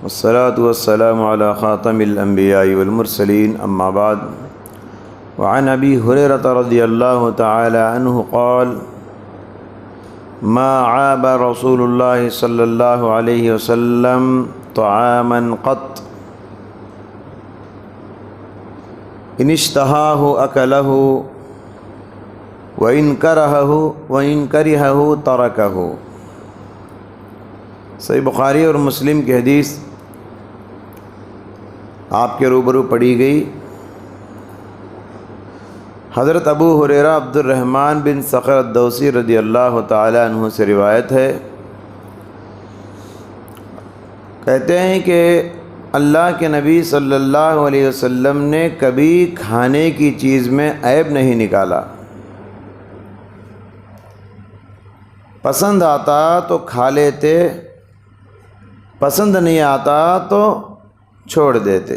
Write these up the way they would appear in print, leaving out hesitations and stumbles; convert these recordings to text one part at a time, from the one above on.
والصلاة والسلام على خاتم الأنبياء والمرسلين أما بعد وعن أبي هريرة رضي الله تعالى عنه قال ما عاب رسول الله صلى الله عليه وسلم طعاما قط إن اشتهاه أكله وإن كرهه تركه۔ صحیح بخاری اور مسلم کی حدیث آپ کے روبرو پڑھی گئی۔ حضرت ابو ہریرہ عبد الرحمن بن صخر الدوسی رضی اللہ تعالی عنہ سے روایت ہے، کہتے ہیں کہ اللہ کے نبی صلی اللہ علیہ وسلم نے کبھی کھانے کی چیز میں عیب نہیں نکالا۔ پسند آتا تو کھا لیتے، پسند نہیں آتا تو چھوڑ دیتے۔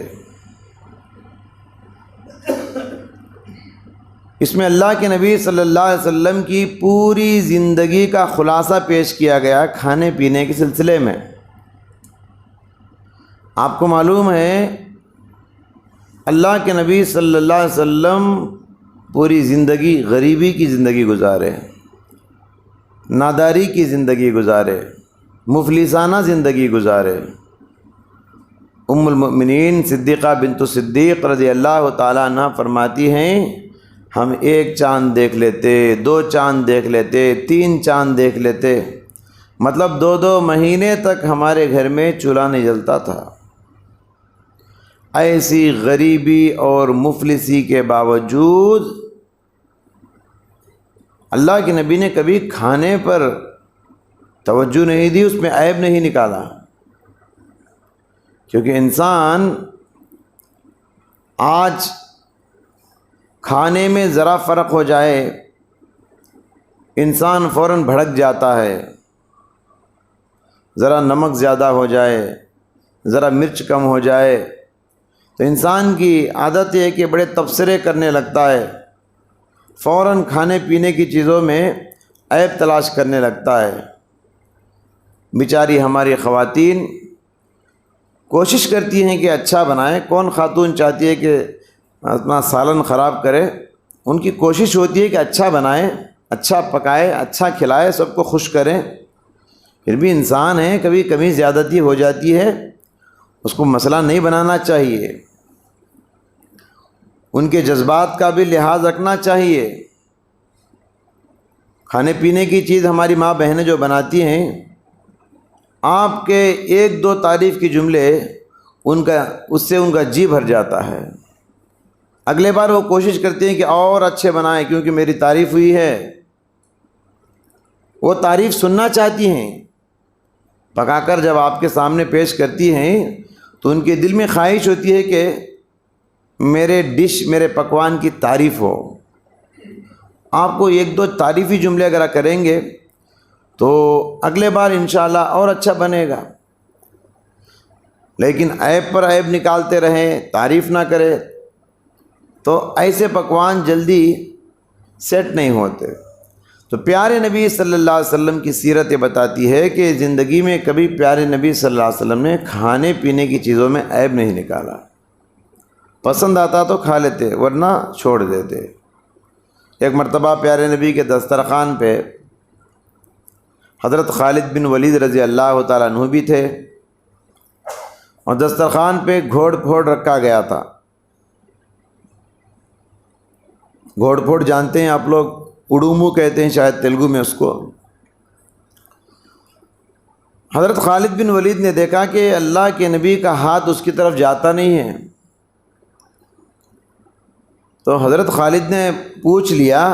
اس میں اللہ کے نبی صلی اللہ علیہ وسلم کی پوری زندگی کا خلاصہ پیش کیا گیا کھانے پینے کے سلسلے میں۔ آپ کو معلوم ہے اللہ کے نبی صلی اللہ علیہ وسلم پوری زندگی غریبی کی زندگی گزارے، ناداری کی زندگی گزارے، مفلسانہ زندگی گزارے۔ ام المؤمنین صدیقہ بنت صدیق رضی اللہ تعالیٰ عنہ فرماتی ہیں، ہم ایک چاند دیکھ لیتے، 2 چاند دیکھ لیتے، 3 چاند دیکھ لیتے، مطلب 2 مہینے تک ہمارے گھر میں چولہا نہیں جلتا تھا۔ ایسی غریبی اور مفلسی کے باوجود اللہ کے نبی نے کبھی کھانے پر توجہ نہیں دی، اس میں عیب نہیں نکالا، کیونکہ انسان آج کھانے میں ذرا فرق ہو جائے انسان فوراً بھڑک جاتا ہے، ذرا نمک زیادہ ہو جائے، ذرا مرچ کم ہو جائے تو انسان کی عادت یہ ہے کہ بڑے تبصرے کرنے لگتا ہے، فوراً کھانے پینے کی چیزوں میں عیب تلاش کرنے لگتا ہے۔ بیچاری ہماری خواتین کوشش کرتی ہیں کہ اچھا بنائیں، کون خاتون چاہتی ہے کہ اپنا سالن خراب کرے؟ ان کی کوشش ہوتی ہے کہ اچھا بنائیں، اچھا پکائے، اچھا کھلائے، سب کو خوش کریں۔ پھر بھی انسان ہے، کبھی کمی زیادتی ہو جاتی ہے، اس کو مسئلہ نہیں بنانا چاہیے، ان کے جذبات کا بھی لحاظ رکھنا چاہیے۔ کھانے پینے کی چیز ہماری ماں بہنیں جو بناتی ہیں، آپ کے 1-2 تعریف کے جملے اس سے ان کا جی بھر جاتا ہے۔ اگلے بار وہ کوشش کرتے ہیں کہ اور اچھے بنائیں کیونکہ میری تعریف ہوئی ہے، وہ تعریف سننا چاہتی ہیں۔ پکا کر جب آپ کے سامنے پیش کرتی ہیں تو ان کے دل میں خواہش ہوتی ہے کہ میرے ڈش، میرے پکوان کی تعریف ہو۔ آپ کو 1-2 تعریفی جملے اگر کریں گے تو اگلے بار انشاءاللہ اور اچھا بنے گا، لیکن عیب پر عیب نکالتے رہیں، تعریف نہ کرے تو ایسے پکوان جلدی سیٹ نہیں ہوتے۔ تو پیارے نبی صلی اللہ علیہ وسلم کی سیرت یہ بتاتی ہے کہ زندگی میں کبھی پیارے نبی صلی اللہ علیہ وسلم نے کھانے پینے کی چیزوں میں عیب نہیں نکالا، پسند آتا تو کھا لیتے ورنہ چھوڑ دیتے۔ ایک مرتبہ پیارے نبی کے دسترخوان پہ حضرت خالد بن ولید رضی اللہ تعالیٰ عنہ بھی تھے، اور دسترخوان پہ گھوڑ پھوڑ رکھا گیا تھا۔ گھوڑ پھوڑ جانتے ہیں آپ لوگ، اڑومو کہتے ہیں شاید تیلگو میں اس کو۔ حضرت خالد بن ولید نے دیکھا کہ اللہ کے نبی کا ہاتھ اس کی طرف جاتا نہیں ہے، تو حضرت خالد نے پوچھ لیا،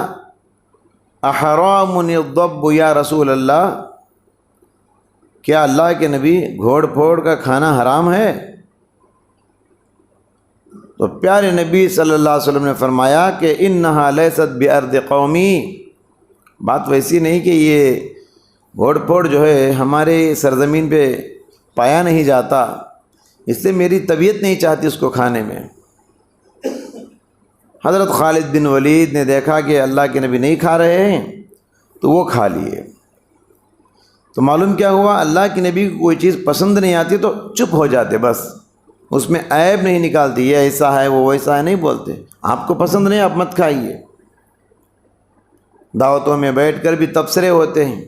احرام الضب یا رسول اللہ، کیا اللہ کے نبی گھوڑ پھوڑ کا کھانا حرام ہے؟ تو پیارے نبی صلی اللہ علیہ وسلم نے فرمایا کہ انہا لیست بارض قومی، بات ویسی نہیں کہ یہ گھوڑ پھوڑ جو ہے ہمارے سرزمین پہ پایا نہیں جاتا، اس سے میری طبیعت نہیں چاہتی اس کو کھانے میں۔ حضرت خالد بن ولید نے دیکھا کہ اللہ کے نبی نہیں کھا رہے ہیں تو وہ کھا لیے۔ تو معلوم کیا ہوا، اللہ کے نبی کو کوئی چیز پسند نہیں آتی تو چپ ہو جاتے، بس اس میں عیب نہیں نکالتی، یہ ایسا ہے وہ ویسا ہے نہیں بولتے، آپ کو پسند نہیں آپ مت کھائیے۔ دعوتوں میں بیٹھ کر بھی تبصرے ہوتے ہیں،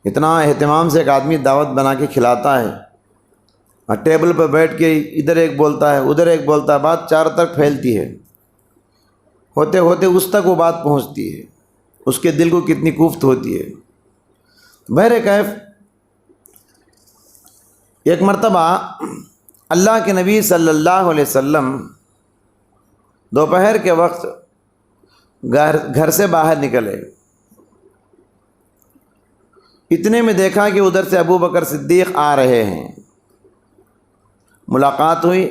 اتنا اہتمام سے ایک آدمی دعوت بنا کے کھلاتا ہے اور ٹیبل پر بیٹھ کے ادھر ایک بولتا ہے ادھر ایک بولتا ہے، بات چاروں طرف پھیلتی ہے، ہوتے ہوتے اس تک وہ بات پہنچتی ہے، اس کے دل کو کتنی کوفت ہوتی ہے۔ بہرکیف ایک مرتبہ اللہ کے نبی صلی اللہ علیہ وسلم دوپہر کے وقت گھر سے باہر نکلے، اتنے میں دیکھا کہ ادھر سے ابو بکر صدیق آ رہے ہیں، ملاقات ہوئی،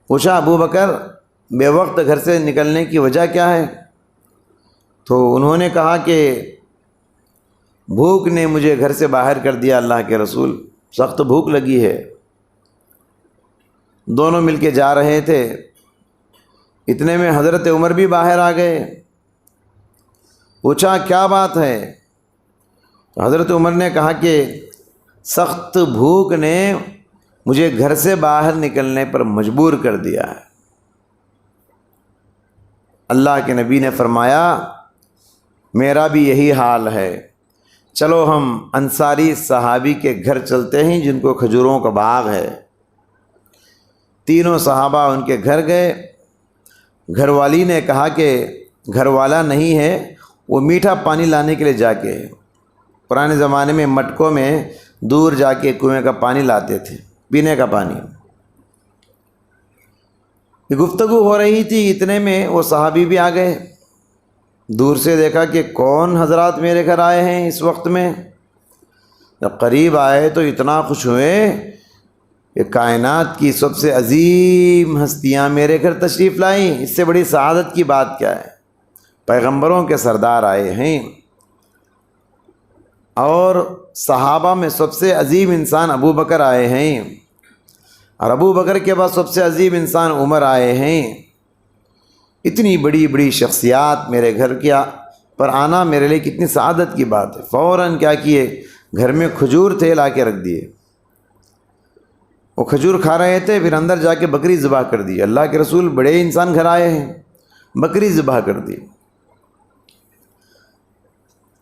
پوچھا ابو بکر بے وقت گھر سے نکلنے کی وجہ کیا ہے؟ تو انہوں نے کہا کہ بھوک نے مجھے گھر سے باہر کر دیا، اللہ کے رسول سخت بھوک لگی ہے۔ دونوں مل کے جا رہے تھے، اتنے میں حضرت عمر بھی باہر آ گئے، پوچھا کیا بات ہے؟ تو حضرت عمر نے کہا کہ سخت بھوک نے مجھے گھر سے باہر نکلنے پر مجبور کر دیا ہے۔ اللہ کے نبی نے فرمایا میرا بھی یہی حال ہے، چلو ہم انصاری صحابی کے گھر چلتے ہیں جن کو کھجوروں کا باغ ہے۔ تینوں صحابہ ان کے گھر گئے، گھر والی نے کہا کہ گھر والا نہیں ہے، وہ میٹھا پانی لانے کے لیے جا کے، پرانے زمانے میں مٹکوں میں دور جا کے کنویں کا پانی لاتے تھے، پینے کا پانی۔ یہ گفتگو ہو رہی تھی، اتنے میں وہ صحابی بھی آ گئے، دور سے دیکھا کہ کون حضرات میرے گھر آئے ہیں اس وقت میں۔ جب قریب آئے تو اتنا خوش ہوئے کہ کائنات کی سب سے عظیم ہستیاں میرے گھر تشریف لائیں، اس سے بڑی سعادت کی بات کیا ہے؟ پیغمبروں کے سردار آئے ہیں، اور صحابہ میں سب سے عظیم انسان ابو بکر آئے ہیں، اور ابو بکر کے بعد سب سے عظیم انسان عمر آئے ہیں۔ اتنی بڑی بڑی شخصیات میرے گھر کیا پر آنا میرے لیے کتنی سعادت کی بات ہے۔ فوراً کیا کیے، گھر میں کھجور تھے لا کے رکھ دیے، وہ کھجور کھا رہے تھے، پھر اندر جا کے بکری ذبح کر دی۔ اللہ کے رسول بڑے انسان گھر آئے ہیں، بکری ذبح کر دی۔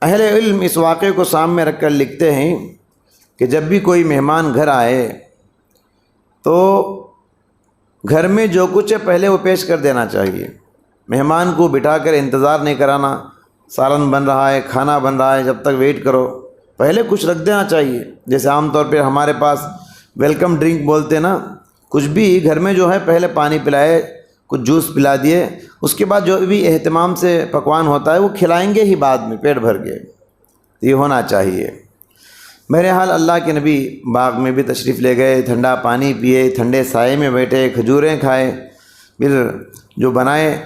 اہل علم اس واقعے کو سامنے رکھ کر لکھتے ہیں کہ جب بھی کوئی مہمان گھر آئے تو گھر میں جو کچھ ہے پہلے وہ پیش کر دینا چاہیے، مہمان کو بٹھا کر انتظار نہیں کرانا، سالن بن رہا ہے کھانا بن رہا ہے جب تک ویٹ کرو، پہلے کچھ رکھ دینا چاہیے۔ جیسے عام طور پہ ہمارے پاس ویلکم ڈرنک بولتے نا، کچھ بھی گھر میں جو ہے پہلے پانی پلائے، کچھ جوس پلا دیے، اس کے بعد جو بھی اہتمام سے پکوان ہوتا ہے وہ کھلائیں گے ہی بعد میں پیٹ بھر کے، یہ ہونا چاہیے۔ میرے حال اللہ کے نبی باغ میں بھی تشریف لے گئے، ٹھنڈا پانی پیے، ٹھنڈے سائے میں بیٹھے، کھجوریں کھائے، پھر جو بنائے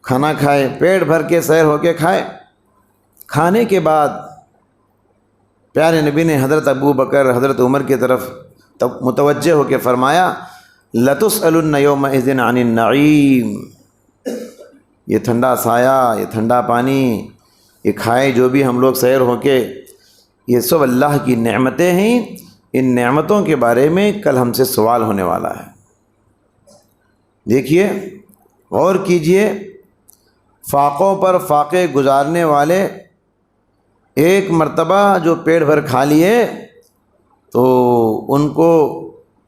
کھانا کھائے، پیٹ بھر کے سیر ہو کے کھائے۔ کھانے کے بعد پیارے نبی نے حضرت ابو بکر حضرت عمر کی طرف متوجہ ہو کے فرمایا لَتُسْأَلُنَّ يَوْمَئِذٍ عَنِ النَّعِيمِ، یہ ٹھنڈا سایہ، یہ ٹھنڈا پانی، یہ کھائے جو بھی ہم لوگ سیر ہو کے، یہ سب اللہ کی نعمتیں ہیں، ان نعمتوں کے بارے میں کل ہم سے سوال ہونے والا ہے۔ دیکھیے غور کیجئے، فاقوں پر فاقے گزارنے والے ایک مرتبہ جو پیٹ بھر کھا لیے تو ان کو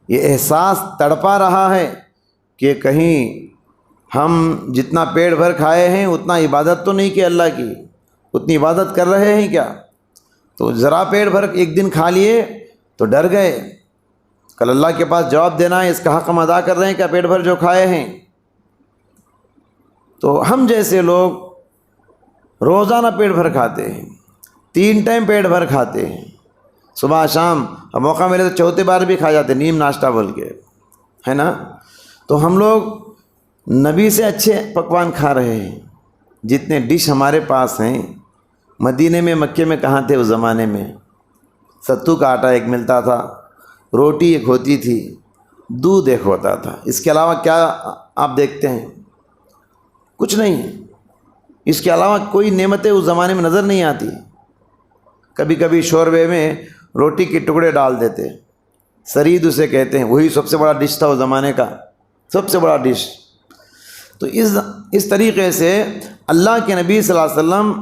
یہ احساس تڑپا رہا ہے کہ کہیں ہم جتنا پیٹ بھر کھائے ہیں اتنا عبادت تو نہیں کی اللہ کی، اتنی عبادت کر رہے ہیں کیا؟ تو ذرا پیٹ بھر ایک دن کھا لیے تو ڈر گئے، کل اللہ کے پاس جواب دینا ہے، اس کا حق ہم ادا کر رہے ہیں کیا پیٹ بھر جو کھائے ہیں؟ تو ہم جیسے لوگ روزانہ پیٹ بھر کھاتے ہیں، 3 ٹائم پیٹ بھر کھاتے ہیں، صبح شام، اب موقع ملے تو چوتھے بار بھی کھا جاتے، نیم ناشتہ بول کے، ہے نا؟ تو ہم لوگ نبی سے اچھے پکوان کھا رہے ہیں۔ جتنے ڈش ہمارے پاس ہیں، مدینے میں مکے میں کہاں تھے اس زمانے میں؟ ستو کا آٹا ایک ملتا تھا، روٹی ایک ہوتی تھی، دودھ ایک ہوتا تھا، اس کے علاوہ کیا آپ دیکھتے ہیں؟ کچھ نہیں، اس کے علاوہ کوئی نعمتیں اس زمانے میں نظر نہیں آتی۔ کبھی کبھی شوربے میں روٹی کے ٹکڑے ڈال دیتے، سرید اسے کہتے ہیں، وہی سب سے بڑا ڈش تھا اس زمانے کا، سب سے بڑا ڈش۔ تو اس طریقے سے اللہ کے نبی صلی اللہ علیہ وسلم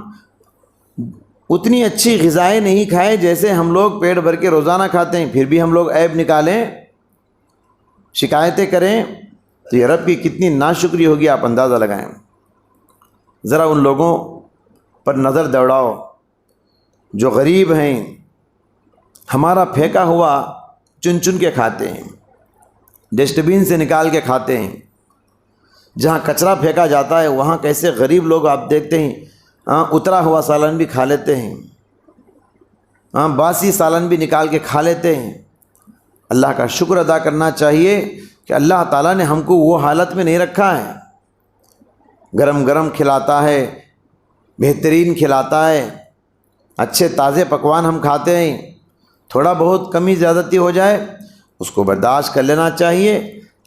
اتنی اچھی غذائیں نہیں کھائے جیسے ہم لوگ پیٹ بھر کے روزانہ کھاتے ہیں، پھر بھی ہم لوگ عیب نکالیں، شکایتیں کریں، تو یہ رب کی کتنی ناشکری ہوگی آپ اندازہ لگائیں۔ ذرا ان لوگوں پر نظر دوڑاؤ جو غریب ہیں، ہمارا پھینکا ہوا چن چن کے کھاتے ہیں، ڈسٹ بین سے نکال کے کھاتے ہیں، جہاں کچرا پھینکا جاتا ہے وہاں کیسے غریب لوگ آپ دیکھتے ہیں اترا ہوا سالن بھی کھا لیتے ہیں، باسی سالن بھی نکال کے کھا لیتے ہیں۔ اللہ کا شکر ادا کرنا چاہیے کہ اللہ تعالیٰ نے ہم کو وہ حالت میں نہیں رکھا ہے، گرم گرم کھلاتا ہے، بہترین کھلاتا ہے، اچھے تازے پکوان ہم کھاتے ہیں۔ تھوڑا بہت کمی زیادتی ہو جائے اس کو برداشت کر لینا چاہیے،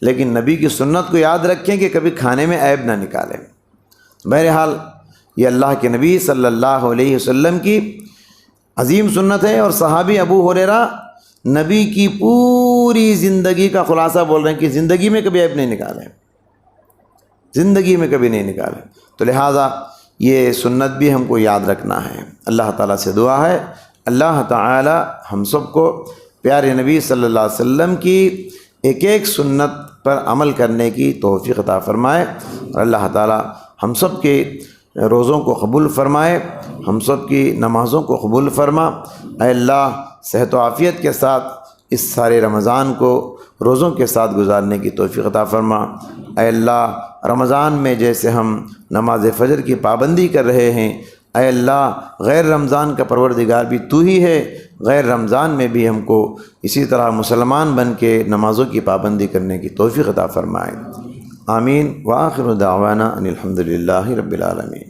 لیکن نبی کی سنت کو یاد رکھیں کہ کبھی کھانے میں عیب نہ نکالیں۔ بہرحال یہ اللہ کے نبی صلی اللہ علیہ وسلم کی عظیم سنت ہے، اور صحابی ابو ہریرہ نبی کی پوری زندگی کا خلاصہ بول رہے ہیں کہ زندگی میں کبھی عیب نہیں نکالیں، زندگی میں کبھی نہیں نکالیں۔ تو لہٰذا یہ سنت بھی ہم کو یاد رکھنا ہے۔ اللہ تعالیٰ سے دعا ہے اللہ تعالیٰ ہم سب کو پیارے نبی صلی اللہ علیہ وسلم کی ایک ایک سنت پر عمل کرنے کی توفیق عطا فرمائے، اور اللہ تعالیٰ ہم سب کے روزوں کو قبول فرمائے، ہم سب کی نمازوں کو قبول فرما۔ اے اللہ صحت و عافیت کے ساتھ اس سارے رمضان کو روزوں کے ساتھ گزارنے کی توفیق عطا فرما۔ اے اللہ رمضان میں جیسے ہم نماز فجر کی پابندی کر رہے ہیں، اے اللہ غیر رمضان کا پروردگار بھی تو ہی ہے، غیر رمضان میں بھی ہم کو اسی طرح مسلمان بن کے نمازوں کی پابندی کرنے کی توفیق عطا فرمائے۔ آمین۔ وآخر دعوانا ان الحمد للہ رب العالمین۔